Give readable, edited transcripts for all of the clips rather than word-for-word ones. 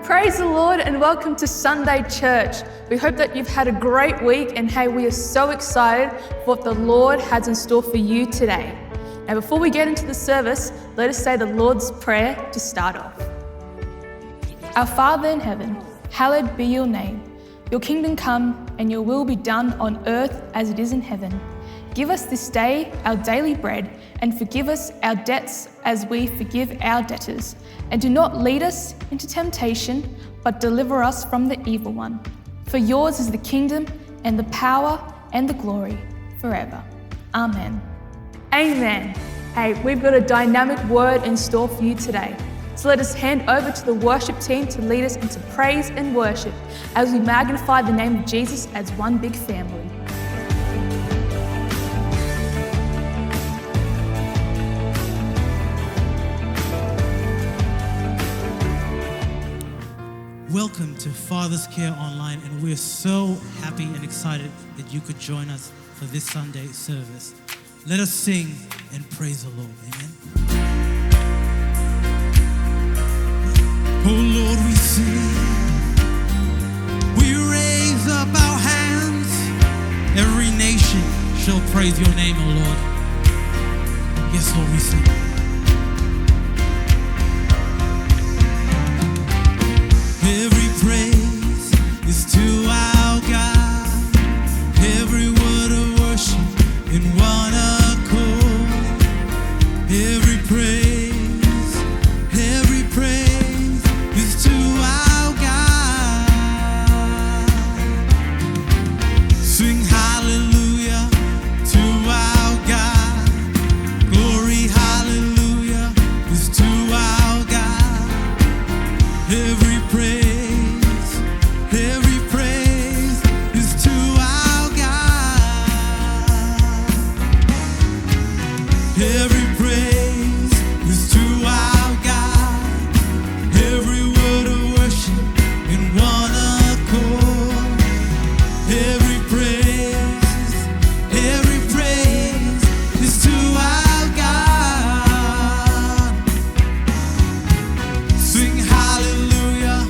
Praise the Lord and welcome to Sunday Church. We hope that you've had a great week, and hey, we are so excited for what the Lord has in store for you today. Now, before we get into the service, let us say the Lord's Prayer to start off. Our Father in heaven, hallowed be your name. Your kingdom come and your will be done on earth as it is in heaven. Give us this day our daily bread, and forgive us our debts as we forgive our debtors. And do not lead us into temptation, but deliver us from the evil one. For yours is the kingdom and the power and the glory forever. Amen. Amen. Hey, we've got a dynamic word in store for you today. So let us hand over to the worship team to lead us into praise and worship as we magnify the name of Jesus as one big family. Welcome to Father's Care Online, and we're so happy and excited that you could join us for this Sunday service. Let us sing and praise the Lord. Amen. Oh Lord, we sing, we raise up our hands. Every nation shall praise your name, oh Lord. Yes, Lord, we sing. Every praise is to our God. Every word of worship in one accord. Every praise is to our God. Sing hallelujah to our God. Glory, hallelujah is to our God. Every praise is to our God. Every praise is to our God. Every word of worship in one accord. Every praise is to our God. Sing hallelujah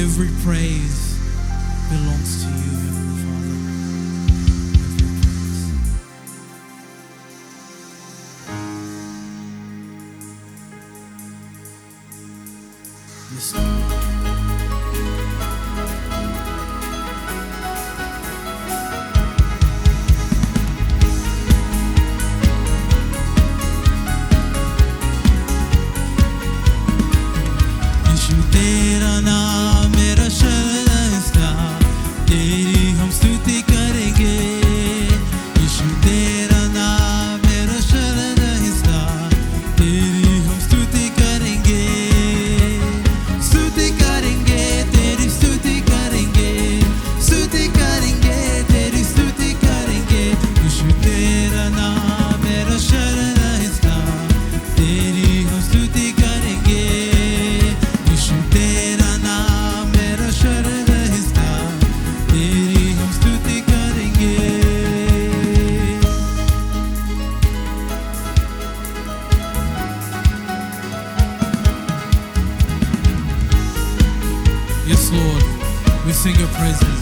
Every praise belongs to you, Heavenly Father. Every praise. Yes, Lord. यीशु तेरा नाम मेरा शरण है, तेरी हम स्तुति करेंगे। यीशु तेरा नाम मेरा शरण है, तेरी हम स्तुति करेंगे। स्तुति करेंगे, तेरी स्तुति करेंगे। स्तुति करेंगे, तेरी स्तुति करेंगे। यीशु तेरा नाम मेरा शरण है, तेरी हम स्तुति करेंगे। यीशु तेरा नाम मेरा शरण है, तेरी हम स्तुति करेंगे। Yes, Lord, we sing your praises.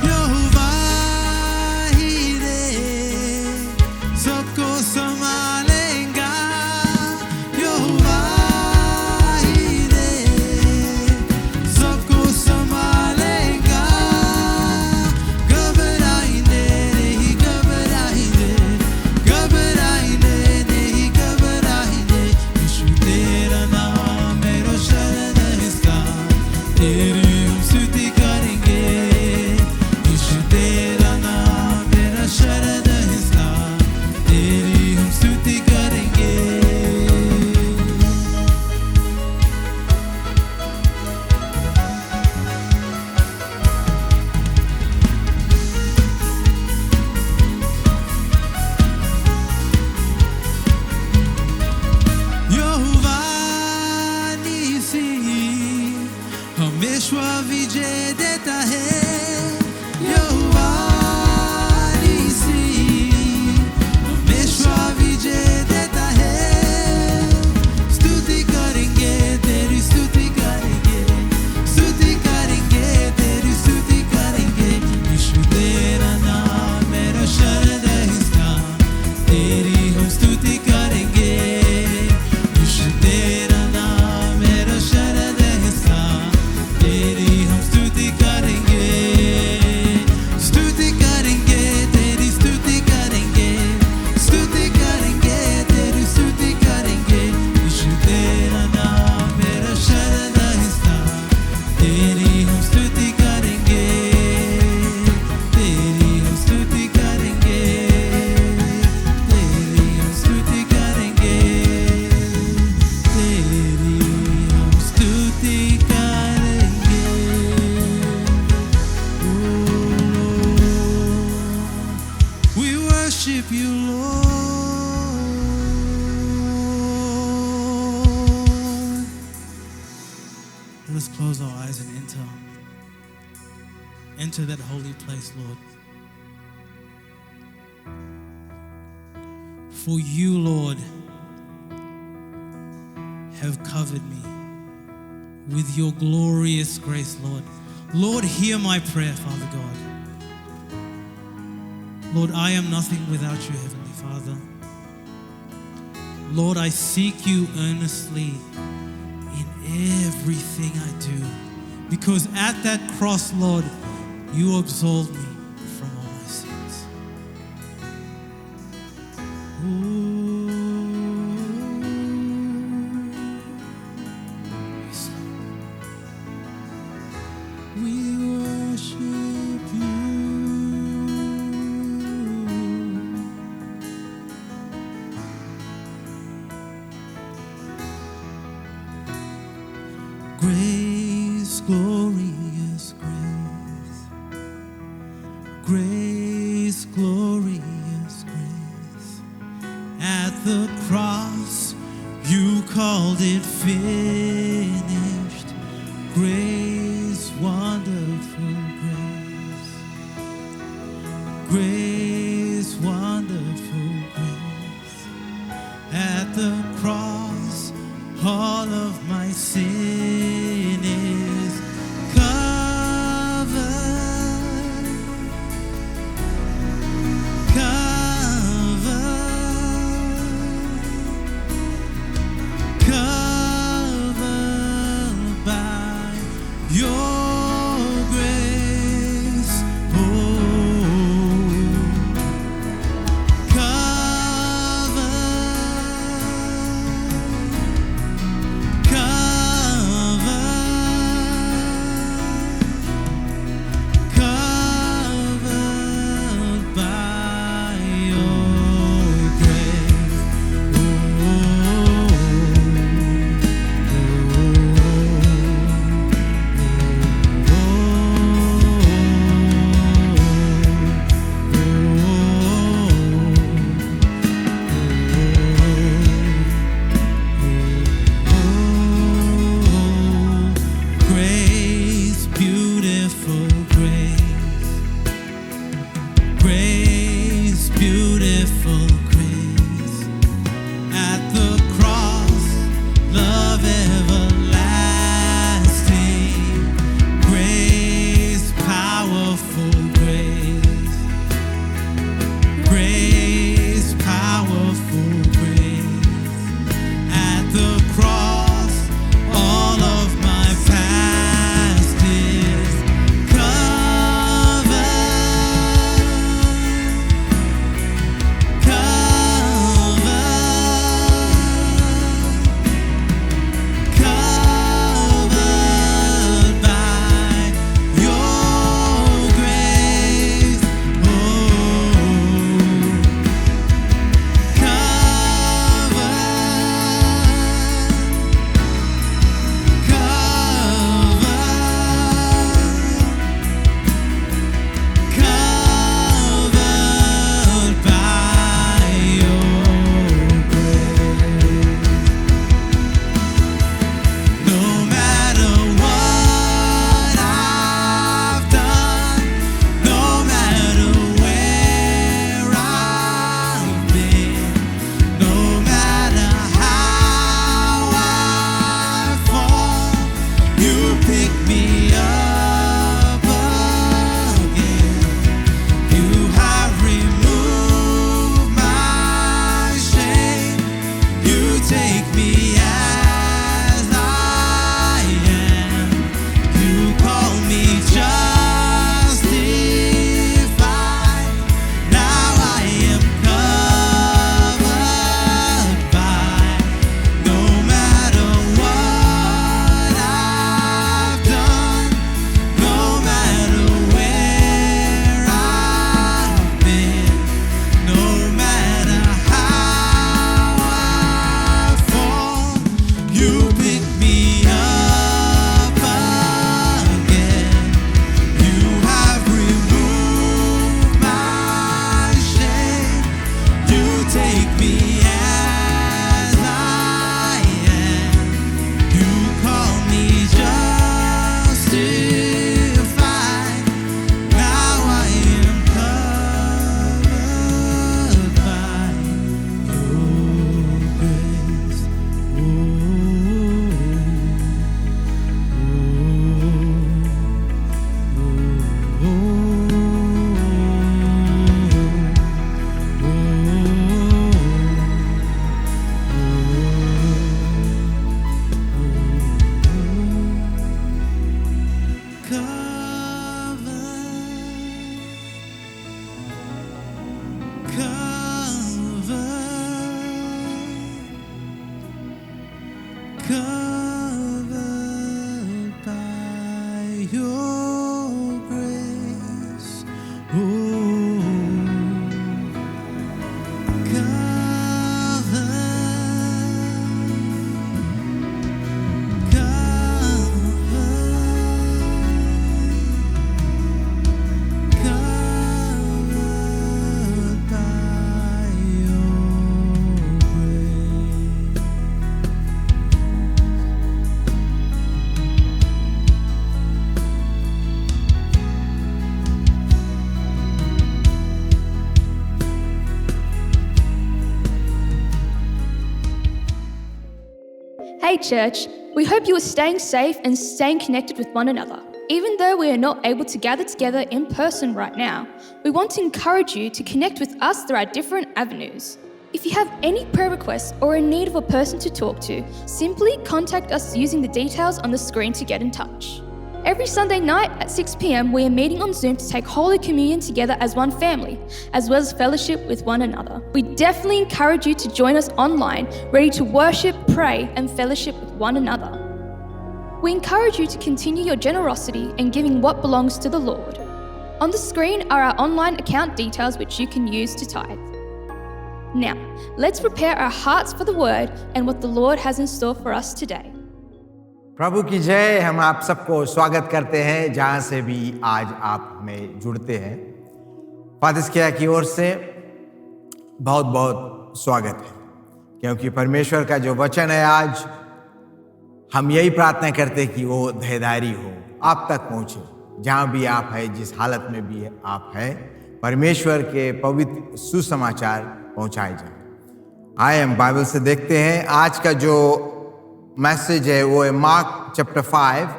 यहोवा ही रे सबको संभालेगा। यहोवा ही रे सबको संभालेगा। घबराएंगे नहीं, घबराएंगे, घबराएंगे नहीं, घबराएंगे। यीशु तेरा नाम मेरा शरण है, तेरी हम स्तुति करेंगे। यीशु तेरा नाम मेरा शरण है, तेरी हम स्तुति करेंगे। यहोवा नीसी हमेशा विजय देता है। यहोवा नीसी हमेशा विजय देता है। स्तुति करेंगे, तेरी स्तुति करेंगे। स्तुति करेंगे, तेरी स्तुति करेंगे। यीशु तेरा नाम मेरा शरण है, तेरी हम स्तुति करेंगे। यीशु तेरा नाम मेरा शरण है, तेरी हम स्तुति करेंगे। स्तुति करेंगे, तेरी स्तुति करेंगे। स्तुति करेंगे, तेरी स्तुति करेंगे। यीशु तेरा नाम मेरा शरण है, तेरी हम स्तुति करेंगे। तेरी हम स्तुति करेंगे। तेरी हम स्तुति करेंगे। तेरी हम स्तुति करेंगे। We worship you, Lord. Let's close our eyes and enter that holy place, Lord. For you, Lord, have covered me with your glorious grace, Lord. Lord, hear my prayer, Father God. Lord, I am nothing without you, Heavenly Father. Lord, I seek you earnestly in everything I do, because at that cross, Lord, you absolved me from all my sins. Yes, Lord. We worship you. Grace, glorious grace. Grace, glorious grace. At the cross, you called it finished. Grace, wonderful grace. Grace, wonderful grace. At the cross, all of my sin is covered. Covered by your grace, oh, covered by your grace, grace, beautiful grace, grace, beautiful grace, at the cross, love everlasting, grace, powerful grace, grace, powerful grace, at the cross, all of my past is covered, covered by your grace, oh, covered by your grace. No matter what I've done, no matter where I've been, no matter how I fall, you pick me up again. You have removed my shame. You take me as I am. You call me justified. Now I am covered by, no matter what I've done, no matter where I've been, no matter how I fall, you pick me up again. You have removed my shame. You take me as I am. You call me justified. Now I am covered by your grace. Covered by your grace, oh, covered by your Hey, church, We hope you are staying safe and staying connected with one another. Even though we are not able to gather together in person right now, we want to encourage you to connect with us through our different avenues. If you have any prayer requests or in need of a person to talk to, simply contact us using the details on the screen to get in touch. Every Sunday night at 6 p.m, we are meeting on Zoom to take Holy Communion together as one family, as well as fellowship with one another. We definitely encourage you to join us online, ready to worship, pray, and fellowship with one another. We encourage you to continue your generosity and giving what belongs to the Lord. On the screen are our online account details which you can use to tithe. Now, let's prepare our hearts for the word and what the Lord has in store for us today. प्रभु की जय। हम आप सबको स्वागत करते हैं जहां से भी आज आप हमें जुड़ते हैं। फादर्स केयर की ओर से बहुत बहुत स्वागत है, क्योंकि परमेश्वर का जो वचन है आज हम यही प्रार्थना करते हैं कि वो देहधारी हो, आप तक पहुंचे। जहां भी आप हैं, जिस हालत में भी आप हैं, परमेश्वर के पवित्र सुसमाचार पहुंचाए जाए। आए हम बाइबल से देखते हैं। आज का जो मैसेज है वो है मार्क चैप्टर 5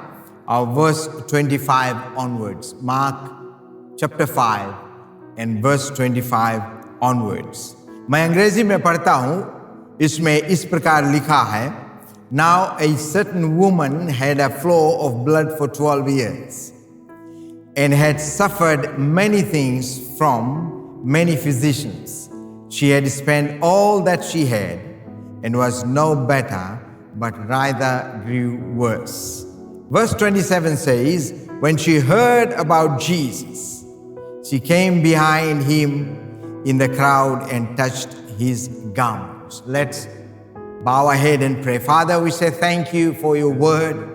और verse 25 onwards. Mark chapter 5 and verse 25 onwards. मैं अंग्रेजी में पढ़ता हूं। इसमें इस प्रकार लिखा है, now a certain woman had a flow of blood for 12 years and had suffered many things from many physicians. She had spent all that she had and was no better, but rather grew worse. Verse 27 says, when she heard about Jesus, she came behind him in the crowd and touched his garments. Let's bow our head and pray. Father, we say thank you for your word.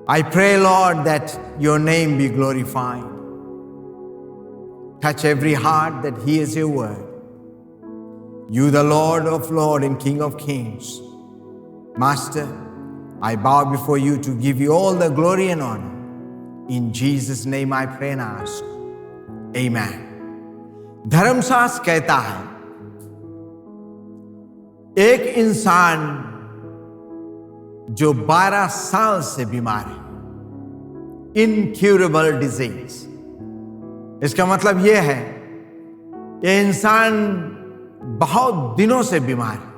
I pray, Lord, that your name be glorified. Touch every heart that hears your word. You, the Lord of Lords and King of Kings. Master, I bow before you to give you all the glory and honor. In Jesus' name I pray and ask. Amen. धर्मशास्त्र कहता है, एक इंसान जो 12 साल से बीमार है, इनक्यूरेबल डिजीज। इसका मतलब यह है, ये इंसान बहुत दिनों से बीमार है,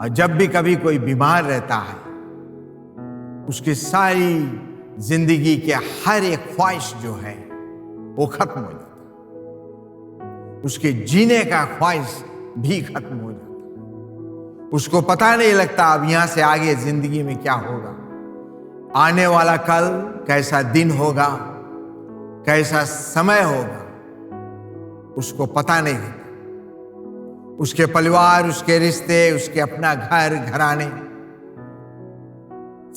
और जब भी कभी कोई बीमार रहता है, उसकी सारी जिंदगी के हर एक ख्वाहिश जो है वो खत्म हो जाता है। उसके जीने का ख्वाहिश भी खत्म हो जाता है। उसको पता नहीं लगता अब यहां से आगे जिंदगी में क्या होगा, आने वाला कल कैसा दिन होगा, कैसा समय होगा, उसको पता नहीं होता। उसके परिवार, उसके रिश्ते, उसके अपना घर घराने,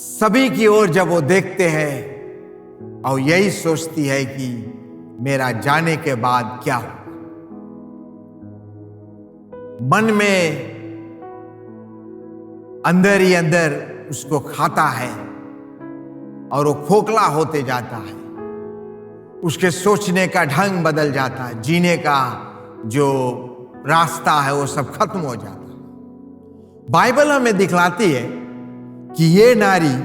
सभी की ओर जब वो देखते हैं और यही सोचती है कि मेरा जाने के बाद क्या होगा। मन में अंदर ही अंदर उसको खाता है और वो खोखला होते जाता है। उसके सोचने का ढंग बदल जाता है, जीने का जो रास्ता है वो सब खत्म हो जाता है। बाइबल हमें दिखलाती है कि ये नारी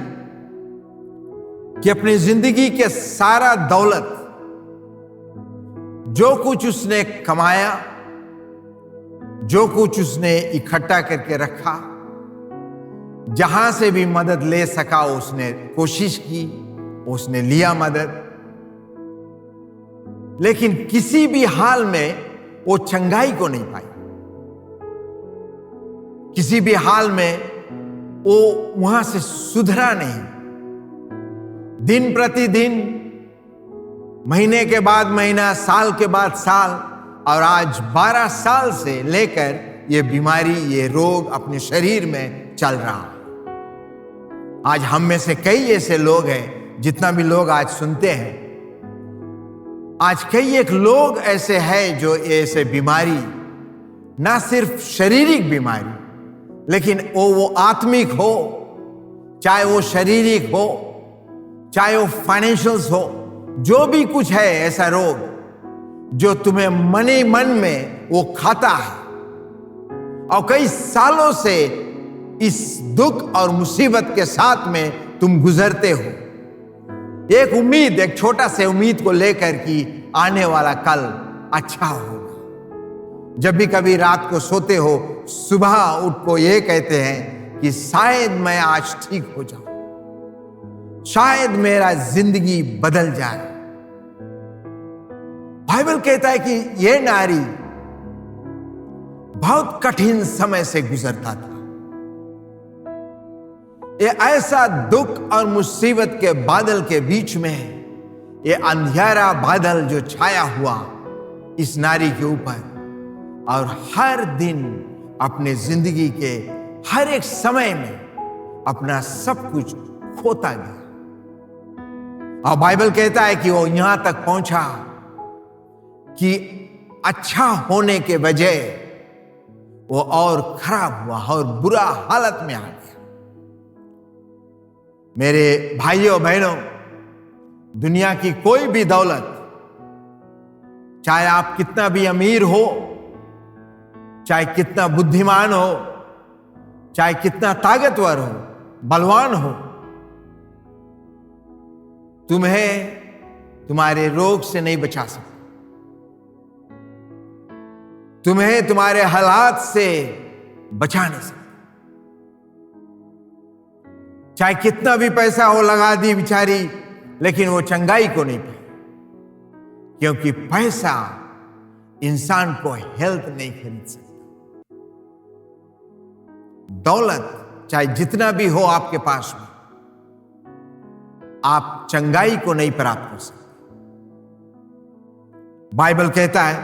कि अपनी जिंदगी के सारा दौलत, जो कुछ उसने कमाया, जो कुछ उसने इकट्ठा करके रखा, जहां से भी मदद ले सका उसने कोशिश की, उसने लिया मदद, लेकिन किसी भी हाल में वो चंगाई को नहीं पाई। किसी भी हाल में वो वहां से सुधरा नहीं। दिन प्रतिदिन, महीने के बाद महीना, साल के बाद साल, और आज 12 साल से लेकर ये बीमारी, ये रोग अपने शरीर में चल रहा है। आज हम में से कई ऐसे लोग हैं, जितना भी लोग आज सुनते हैं, आज कई एक लोग ऐसे हैं जो ऐसे बीमारी, ना सिर्फ शारीरिक बीमारी, लेकिन वो आत्मिक हो, चाहे वो शारीरिक हो, चाहे वो फाइनेंशियल्स हो, जो भी कुछ है ऐसा रोग जो तुम्हें मन ही मन में वो खाता है और कई सालों से इस दुख और मुसीबत के साथ में तुम गुजरते हो, एक उम्मीद, एक छोटा से उम्मीद को लेकर कि आने वाला कल अच्छा होगा। जब भी कभी रात को सोते हो, सुबह उठ को ये कहते हैं कि शायद मैं आज ठीक हो जाऊं, शायद मेरा जिंदगी बदल जाए। बाइबल कहता है कि यह नारी बहुत कठिन समय से गुजरता था। ये ऐसा दुख और मुसीबत के बादल के बीच में ये अंधियारा बादल जो छाया हुआ इस नारी के ऊपर, और हर दिन अपने जिंदगी के हर एक समय में अपना सब कुछ खोता गया। और बाइबल कहता है कि वो यहां तक पहुंचा कि अच्छा होने के बजाय वो और खराब हुआ और बुरा हालत में आ गया। मेरे भाइयों बहनों, दुनिया की कोई भी दौलत, चाहे आप कितना भी अमीर हो, चाहे कितना बुद्धिमान हो, चाहे कितना ताकतवर हो, बलवान हो, तुम्हें तुम्हारे रोग से नहीं बचा सकता, तुम्हें तुम्हारे हालात से बचा नहीं सकता। चाहे कितना भी पैसा हो लगा दी बेचारी, लेकिन वो चंगाई को नहीं पाई, क्योंकि पैसा इंसान को हेल्थ नहीं खरीद सकता। दौलत चाहे जितना भी हो आपके पास में, आप चंगाई को नहीं प्राप्त कर सकते। बाइबल कहता है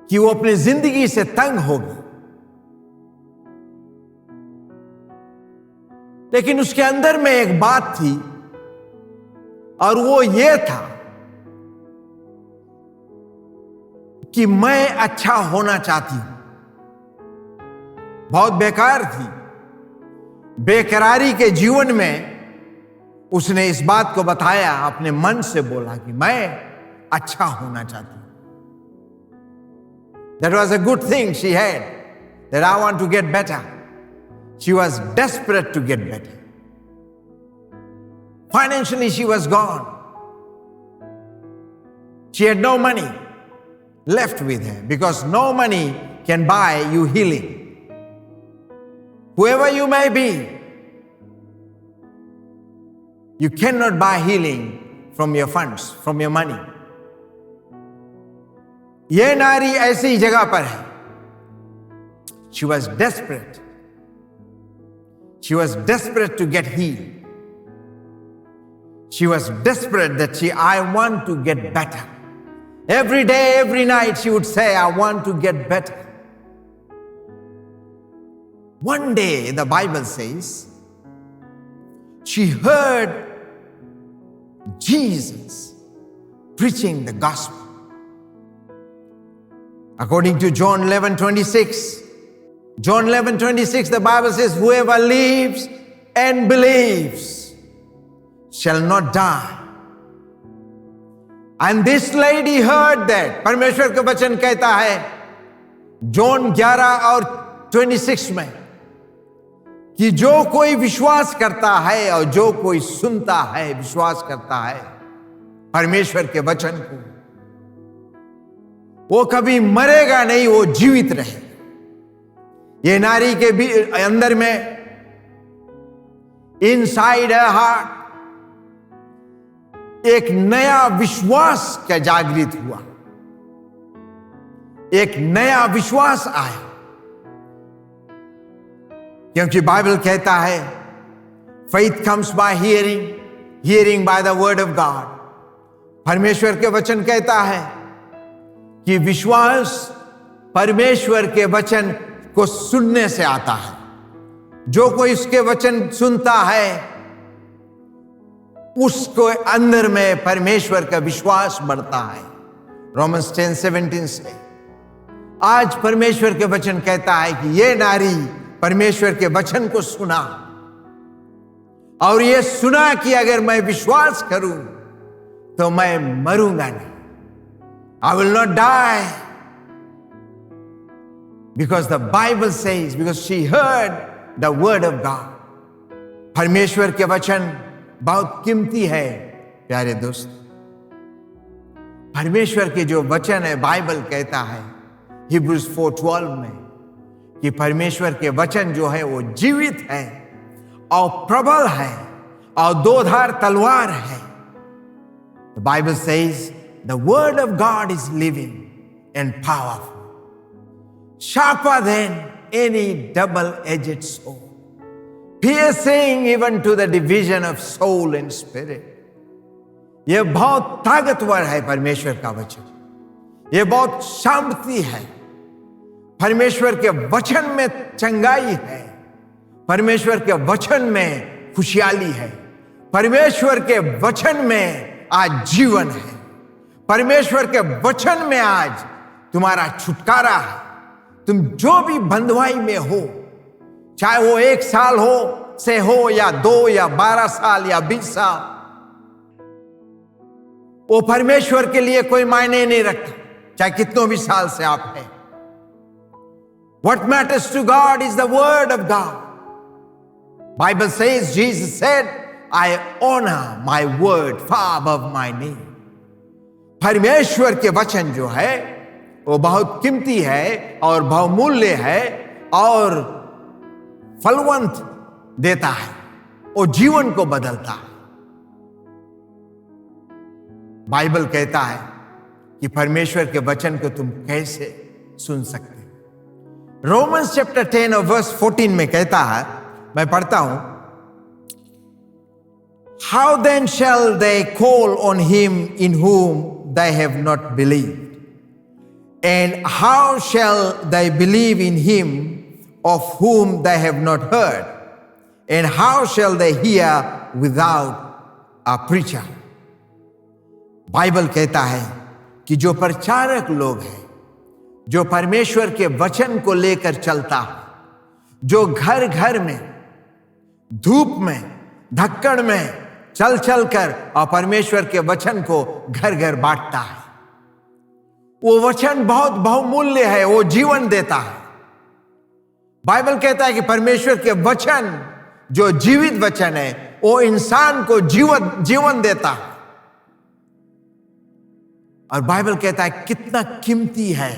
कि वो अपनी जिंदगी से तंग होगी, लेकिन उसके अंदर में एक बात थी, और वो ये था कि मैं अच्छा होना चाहती हूं। बहुत बेकार थी, बेकरारी के जीवन में उसने इस बात को बताया, अपने मन से बोला कि मैं अच्छा होना चाहती हूं। That was a good thing she had, that I want to get better. She was desperate to get better. Financially, she was gone. She had no money left with her, because no money can buy you healing. Whoever you may be, you cannot buy healing from your funds, from your money. यह नारी ऐसी जगह पर है। She was desperate. She was desperate to get healed. She was desperate that I want to get better. Every day, every night she would say, I want to get better. One day, the Bible says, she heard Jesus preaching the gospel. According to John 11:26, John 11:26, the Bible says, whoever lives and believes shall not die. And this lady heard that. परमेश्वर का वचन कहता है John 11 और 26 में कि जो कोई विश्वास करता है और जो कोई सुनता है, विश्वास करता है परमेश्वर के वचन को, वो कभी मरेगा नहीं, वो जीवित रहे। ये नारी के भी अंदर में, इनसाइड हर हार्ट, एक नया विश्वास का जागृत हुआ, एक नया विश्वास आया। क्योंकि बाइबल कहता है faith comes by hearing, hearing by the word of God. परमेश्वर के वचन कहता है कि विश्वास परमेश्वर के वचन को सुनने से आता है। जो कोई उसके वचन सुनता है, उसको अंदर में परमेश्वर का विश्वास बढ़ता है। रोमन्स 10:17 से आज परमेश्वर के वचन कहता है कि ये नारी परमेश्वर के वचन को सुना, और ये सुना कि अगर मैं विश्वास करूं तो मैं मरूंगा नहीं। I will not die. Because the Bible says, because she heard the word of God. परमेश्वर के वचन बहुत कीमती है प्यारे दोस्त। परमेश्वर के जो वचन है, बाइबल कहता है हिब्रूज 4:12 में कि परमेश्वर के वचन जो है वो जीवित है और प्रबल है और दो-धार तलवार है। The Bible says the word of God is living and powerful, sharper than any double-edged sword, piercing even to the division of soul and spirit. यह बहुत ताकतवर है परमेश्वर का वचन, यह बहुत शांति है। परमेश्वर के वचन में चंगाई है, परमेश्वर के वचन में खुशहाली है, परमेश्वर के वचन में आज जीवन है, परमेश्वर के वचन में आज तुम्हारा छुटकारा है। तुम जो भी बंधुआई में हो, चाहे वो 1 साल हो या 2 या 12 साल या 20 साल, वो परमेश्वर के लिए कोई मायने नहीं रखता, चाहे कितनों भी साल से आप हैं। What matters to God is the word of God. Bible says, Jesus said, I honor my word far above my name. परमेश्वर के वचन जो है वो बहुत कीमती है और बहुमूल्य है और फलवंत देता है, वो जीवन को बदलता है। बाइबल कहता है कि परमेश्वर के वचन को तुम कैसे सुन सकते हो। रोमन्स चैप्टर 10 और वर्स 14 में कहता है, मैं पढ़ता हूं, How then shall they call on him in whom they have not believed? And how shall they believe in him of whom they have not heard? And how shall they hear without a preacher? Bible कहता है कि जो प्रचारक लोग हैं, जो परमेश्वर के वचन को लेकर चलता है, जो घर घर में, धूप में, धक्कड़ में चल चल कर और परमेश्वर के वचन को घर घर बांटता है, वो वचन बहुत बहुमूल्य है, वो जीवन देता है। बाइबल कहता है कि परमेश्वर के वचन जो जीवित वचन है वो इंसान को जीवन देता है। और बाइबल कहता है कितना कीमती है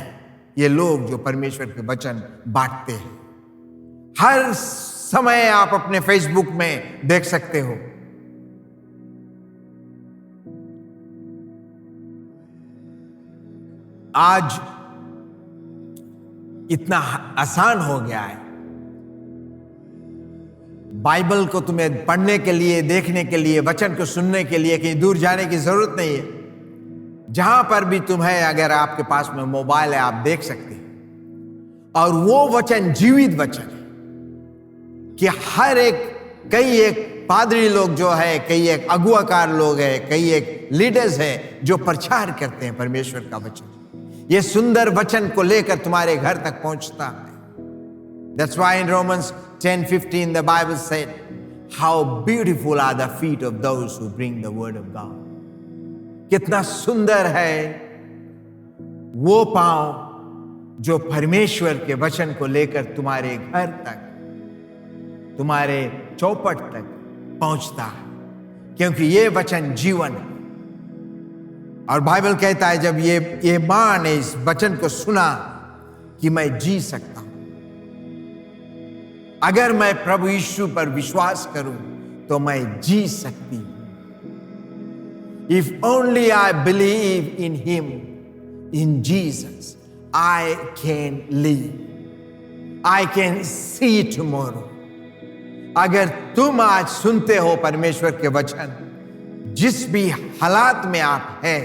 ये लोग जो परमेश्वर के वचन बांटते हैं। हर समय आप अपने फेसबुक में देख सकते हो, आज इतना आसान हो गया है, बाइबल को तुम्हें पढ़ने के लिए, देखने के लिए, वचन को सुनने के लिए कहीं दूर जाने की जरूरत नहीं है। जहां पर भी तुम है, अगर आपके पास में मोबाइल है, आप देख सकते हैं। और वो वचन जीवित वचन है कि हर कई एक पादरी लोग जो है, कई एक अगुवाकार लोग है, कई एक लीडर्स है जो प्रचार करते हैं परमेश्वर का वचन। ये सुंदर वचन को लेकर तुम्हारे घर तक पहुंचता है। That's why in Romans 10:15 the Bible said, how beautiful are the feet of those who bring the word of God. कितना सुंदर है वो पांव जो परमेश्वर के वचन को लेकर तुम्हारे घर तक, तुम्हारे चौपट तक पहुंचता है, क्योंकि ये वचन जीवन है। और बाइबल कहता है जब ये मां ने इस वचन को सुना कि मैं जी सकता हूं, अगर मैं प्रभु यीशु पर विश्वास करूं तो मैं जी सकती हूं। If only I believe in him, in Jesus, I can live. I can see tomorrow. अगर तुम आज सुनते हो परमेश्वर के वचन, जिस भी हालात में आप हैं,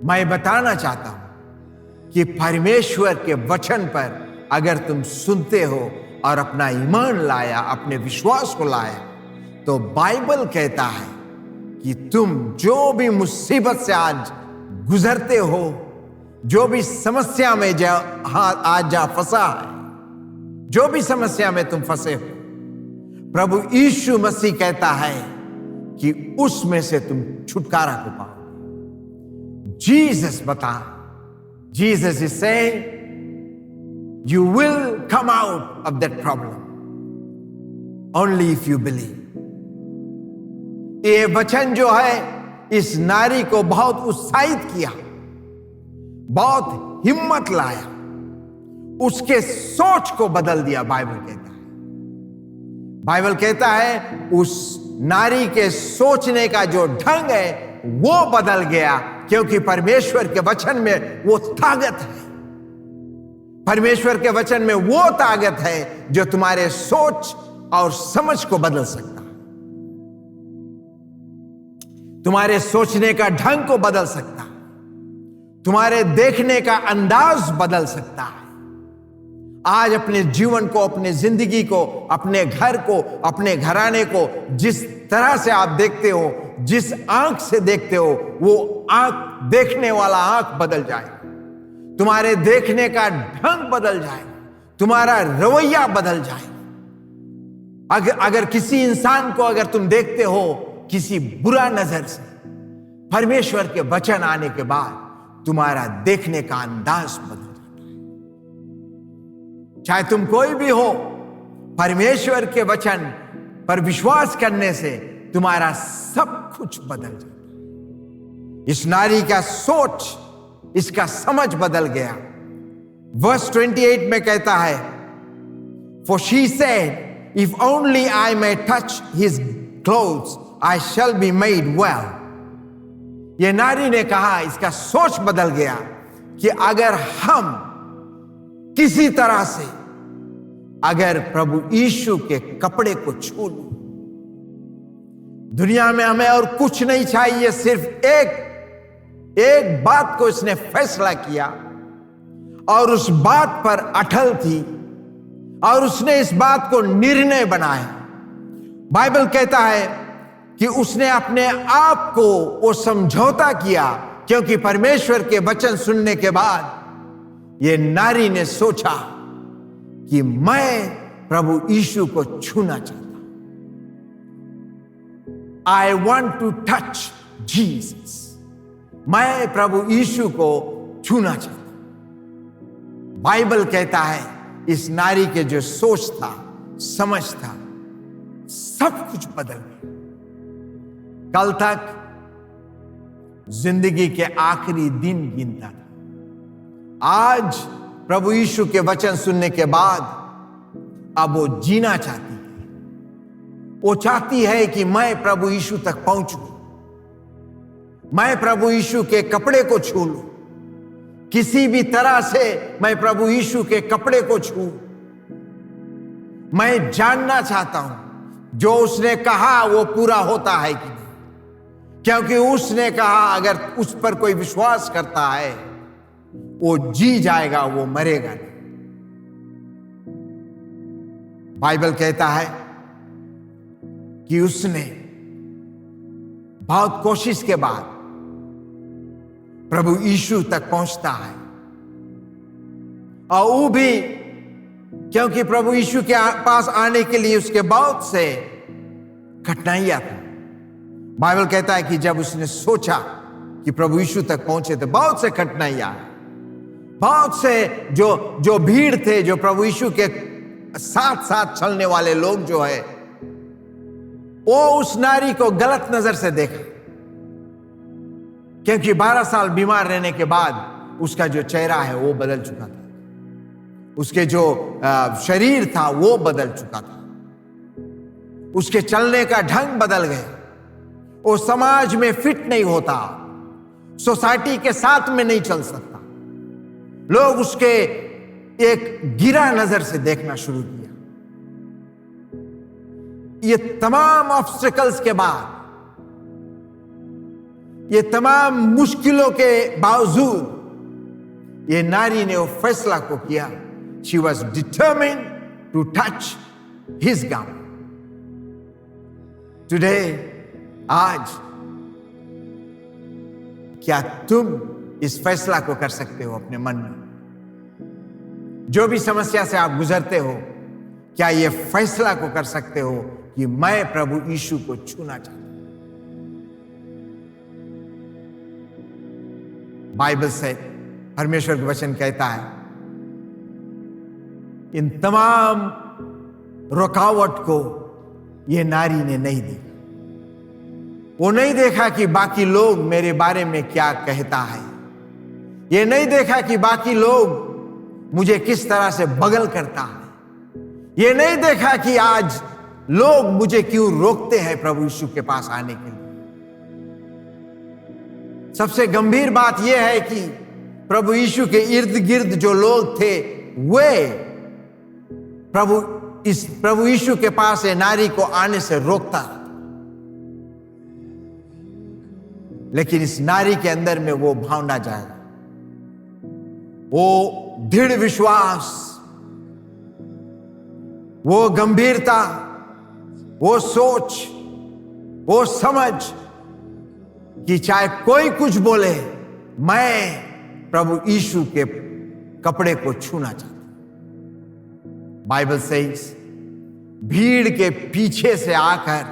मैं बताना चाहता हूं कि परमेश्वर के वचन पर अगर तुम सुनते हो और अपना ईमान लाया, अपने विश्वास को लाया, तो बाइबल कहता है कि तुम जो भी मुसीबत से आज गुजरते हो, जो भी समस्या में आज जा फंसा है, जो भी समस्या में तुम फंसे हो, प्रभु यीशु मसीह कहता है कि उसमें से तुम छुटकारा को पाओ। जीसस बता, Jesus is saying You will come out of that problem only if you believe. ये वचन जो है इस नारी को बहुत उत्साहित किया, बहुत हिम्मत लाया, उसके सोच को बदल दिया। बाइबल कहता है उस नारी के सोचने का जो ढंग है वो बदल गया, क्योंकि परमेश्वर के वचन में वो ताकत है। परमेश्वर के वचन में वो ताकत है जो तुम्हारे सोच और समझ को बदल सकता है, तुम्हारे सोचने का ढंग को बदल सकता है, तुम्हारे देखने का अंदाज बदल सकता है। आज अपने जीवन को, अपने जिंदगी को, अपने घर को, अपने घराने को जिस तरह से आप देखते हो, जिस आंख से देखते हो, वो आंख, देखने वाला आंख बदल जाएगा, तुम्हारे देखने का ढंग बदल जाएगा, तुम्हारा रवैया बदल जाएगा। अगर किसी इंसान को अगर तुम देखते हो किसी बुरा नजर से, परमेश्वर के वचन आने के बाद तुम्हारा देखने का अंदाज बदल जाता है। चाहे तुम कोई भी हो, परमेश्वर के वचन पर विश्वास करने से तुम्हारा सब कुछ बदल जाता है। इस नारी का सोच, इसका समझ बदल गया। वर्स 28 में कहता है, For she said, If only I may touch his clothes, I shall be made well. ये नारी ने कहा, इसका सोच बदल गया कि अगर हम किसी तरह से अगर प्रभु यीशु के कपड़े को छू लूं, दुनिया में हमें और कुछ नहीं चाहिए, सिर्फ एक बात को इसने फैसला किया और उस बात पर अटल थी और उसने इस बात को निर्णय बनाया। बाइबल कहता है कि उसने अपने आप को वो समझौता किया, क्योंकि परमेश्वर के वचन सुनने के बाद ये नारी ने सोचा कि मैं प्रभु यीशु को छूना चाहता हूं। I want to touch Jesus. मैं प्रभु यीशु को छूना चाहता हूं। बाइबल कहता है इस नारी के जो सोच था, समझ था, सब कुछ बदल गया। कल तक जिंदगी के आखिरी दिन गिनता था, आज प्रभु यीशु के वचन सुनने के बाद अब वो जीना चाहती है। वो चाहती है कि मैं प्रभु यीशु तक पहुंचूं, मैं प्रभु यीशु के कपड़े को छू लूं, किसी भी तरह से मैं प्रभु यीशु के कपड़े को छू। मैं जानना चाहता हूं जो उसने कहा वो पूरा होता है कि नहीं, क्योंकि उसने कहा अगर उस पर कोई विश्वास करता है वो जी जाएगा, वो मरेगा नहीं। बाइबल कहता है कि उसने बहुत कोशिश के बाद प्रभु यीशु तक पहुंचता है, और वो भी क्योंकि प्रभु यीशु के पास आने के लिए उसके बहुत से कठिनाइयां थी। बाइबल कहता है कि जब उसने सोचा कि प्रभु यीशु तक पहुंचे तो बहुत से कठिनाइयां, बहुत से जो भीड़ थे, जो प्रभु यीशु के साथ साथ चलने वाले लोग जो है, वो उस नारी को गलत नजर से देखा, क्योंकि 12 साल बीमार रहने के बाद उसका जो चेहरा है वो बदल चुका था, उसके जो शरीर था वो बदल चुका था, उसके चलने का ढंग बदल गया, वो समाज में फिट नहीं होता, सोसाइटी के साथ में नहीं चल सकता। लोग उसके एक गिरा नजर से देखना शुरू किया। ये तमाम ऑब्स्टिकल्स के बाद, ये तमाम मुश्किलों के बावजूद ये नारी ने वो फैसला को किया। She was determined to touch his garment. Today, आज क्या तुम इस फैसला को कर सकते हो अपने मन में? जो भी समस्या से आप गुजरते हो, क्या ये फैसला को कर सकते हो कि मैं प्रभु यीशु को छूना चाहता हूं? बाइबल से, परमेश्वर का वचन कहता है इन तमाम रुकावट को ये नारी ने नहीं देखा। वो नहीं देखा कि बाकी लोग मेरे बारे में क्या कहता है। ये नहीं देखा कि बाकी लोग मुझे किस तरह से बगल करता है। ये नहीं देखा कि आज लोग मुझे क्यों रोकते हैं प्रभु यीशु के पास आने के लिए। सबसे गंभीर बात यह है कि प्रभु यीशु के इर्द गिर्द जो लोग थे वे प्रभु यीशु के पास ये नारी को आने से रोकता। लेकिन इस नारी के अंदर में वो भावना जाएगा, वो दृढ़ विश्वास, वो गंभीरता, वो सोच, वो समझ कि चाहे कोई कुछ बोले, मैं प्रभु यीशु के कपड़े को छूना चाहता हूं। बाइबल सेज भीड़ के पीछे से आकर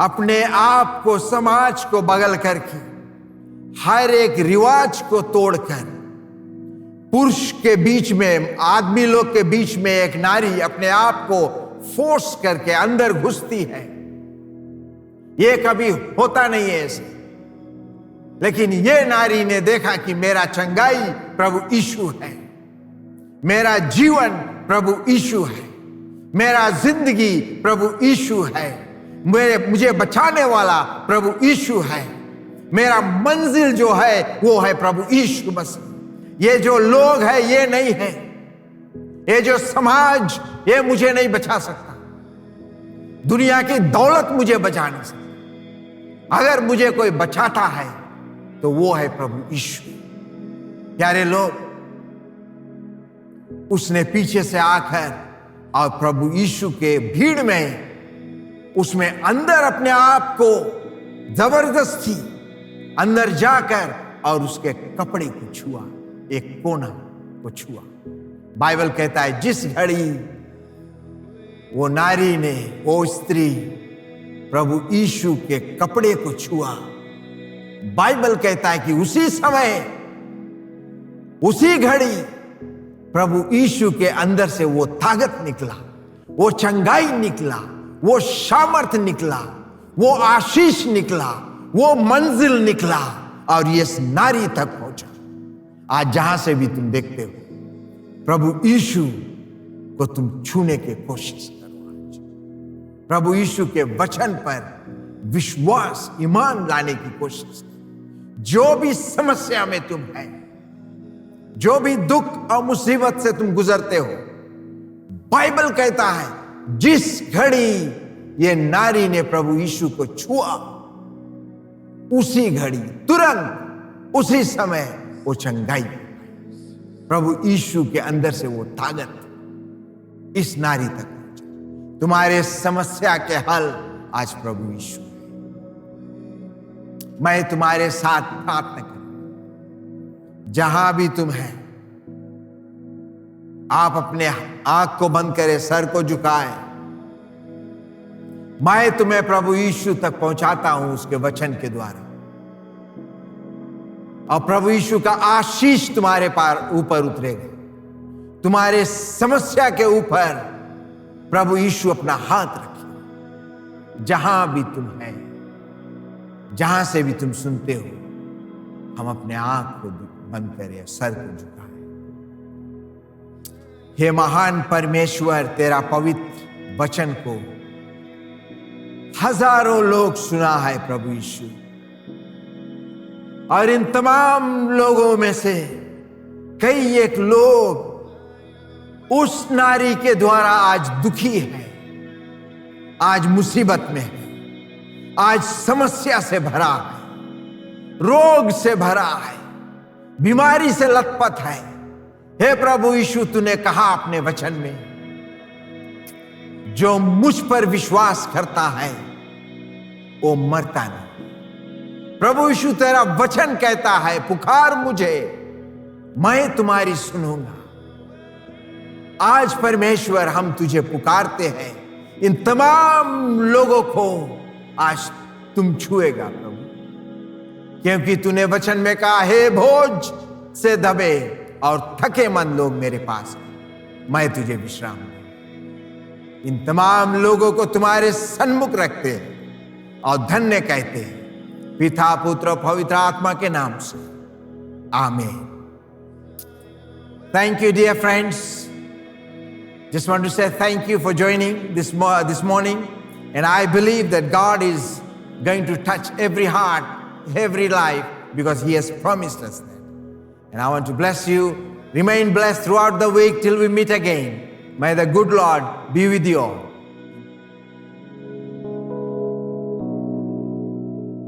अपने आप को, समाज को बगल करके, हर एक रिवाज को तोड़कर, पुरुष के बीच में, आदमी लोग के बीच में एक नारी अपने आप को फोर्स करके अंदर घुसती है। ये कभी होता नहीं है ऐसे। लेकिन ये नारी ने देखा कि मेरा चंगाई प्रभु यीशु है, मेरा जीवन प्रभु यीशु है, मेरा जिंदगी प्रभु यीशु है, मुझे बचाने वाला प्रभु यीशु है, मेरा मंजिल जो है वो है प्रभु यीशु मसीह। ये जो लोग हैं ये नहीं है, ये जो समाज ये मुझे नहीं बचा सकता, दुनिया की दौलत मुझे बचा नहीं सकती। अगर मुझे कोई बचाता है तो वो है प्रभु यीशु। प्यारे लोग, उसने पीछे से आकर और प्रभु यीशु के भीड़ में, उसमें अंदर अपने आप को जबरदस्ती अंदर जाकर और उसके कपड़े को छुआ, एक कोना को छुआ। बाइबल कहता है जिस घड़ी वो नारी ने, वो स्त्री प्रभु यीशु के कपड़े को छुआ, बाइबल कहता है कि उसी समय, उसी घड़ी प्रभु यीशु के अंदर से वो ताकत निकला, वो चंगाई निकला, वो सामर्थ निकला, वो आशीष निकला, वो मंजिल निकला और ये नारी तक पहुंचा। आज जहां से भी तुम देखते हो, प्रभु यीशु को तुम छूने की कोशिश करो। आज प्रभु यीशु के वचन पर विश्वास, ईमान लाने की कोशिश करो। जो भी समस्या में तुम है, जो भी दुख और मुसीबत से तुम गुजरते हो, बाइबल कहता है जिस घड़ी ये नारी ने प्रभु यीशु को छुआ, उसी घड़ी, तुरंत उसी समय वो चंगाई, प्रभु यीशु के अंदर से वो ताकत इस नारी तक पहुंचा। तुम्हारे समस्या के हल आज प्रभु यीशु। मैं तुम्हारे साथ प्रार्थना करूं, जहां भी तुम है, आप अपने आंख को बंद करें, सर को झुकाएं। मैं तुम्हें प्रभु यीशु तक पहुंचाता हूं उसके वचन के द्वारा, और प्रभु यीशु का आशीष तुम्हारे पार ऊपर उतरेगा। तुम्हारे समस्या के ऊपर प्रभु यीशु अपना हाथ रखे। जहां भी तुम है, जहां से भी तुम सुनते हो, हम अपने आंख को बंद करें, सर को झुकाएं। हे महान परमेश्वर, तेरा पवित्र वचन को हजारों लोग सुना है प्रभु यीशु, और इन तमाम लोगों में से कई एक लोग उस नारी के द्वारा आज दुखी है, आज मुसीबत में है, आज समस्या से भरा है, रोग से भरा है, बीमारी से लथपथ है। हे प्रभु यीशु, तूने कहा अपने वचन में, जो मुझ पर विश्वास करता है वो मरता नहीं। प्रभु यीशु, तेरा वचन कहता है, पुकार मुझे, मैं तुम्हारी सुनूंगा। आज परमेश्वर, हम तुझे पुकारते हैं, इन तमाम लोगों को आज तुम छुएगा प्रभु, क्योंकि तूने वचन में कहा, हे बोझ से दबे और थके मन लोग मेरे पास हैं, मैं तुझे विश्राम दूं। इन तमाम लोगों को तुम्हारे सन्मुख रखते हैं और धन्य कहते हैं, पिता पुत्र और पवित्र आत्मा के नाम से, आमीन। Thank you, dear friends. Just want to say thank you for joining this morning. And I believe that God is going to touch every heart, every life, because He has promised us that. And I want to bless you. Remain blessed throughout the week till we meet again. May the good Lord be with you all.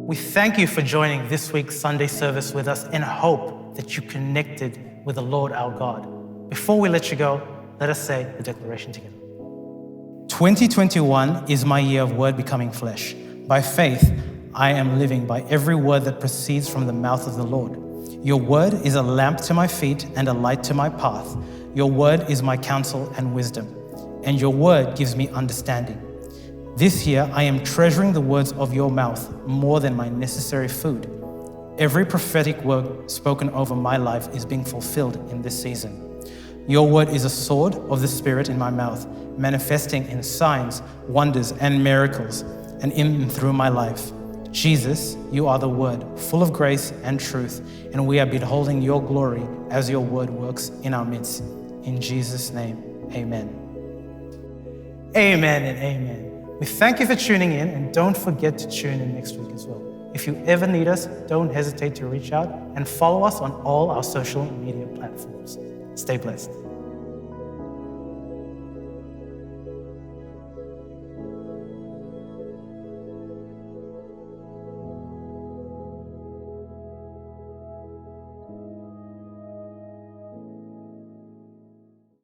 We thank you for joining this week's Sunday service with us and hope that you connected with the Lord our God. Before we let you go, let us say the declaration together. 2021 is my year of word becoming flesh. By faith, I am living by every word that proceeds from the mouth of the Lord. Your word is a lamp to my feet and a light to my path. Your word is my counsel and wisdom, and your word gives me understanding. This year, I am treasuring the words of your mouth more than my necessary food. Every prophetic word spoken over my life is being fulfilled in this season. Your word is a sword of the Spirit in my mouth, manifesting in signs, wonders, and miracles, and in and through my life. Jesus, you are the word, full of grace and truth, and we are beholding your glory as your word works in our midst. In Jesus' name, amen. Amen and amen. We thank you for tuning in, and don't forget to tune in next week as well. If you ever need us, don't hesitate to reach out and follow us on all our social media platforms. Stay blessed.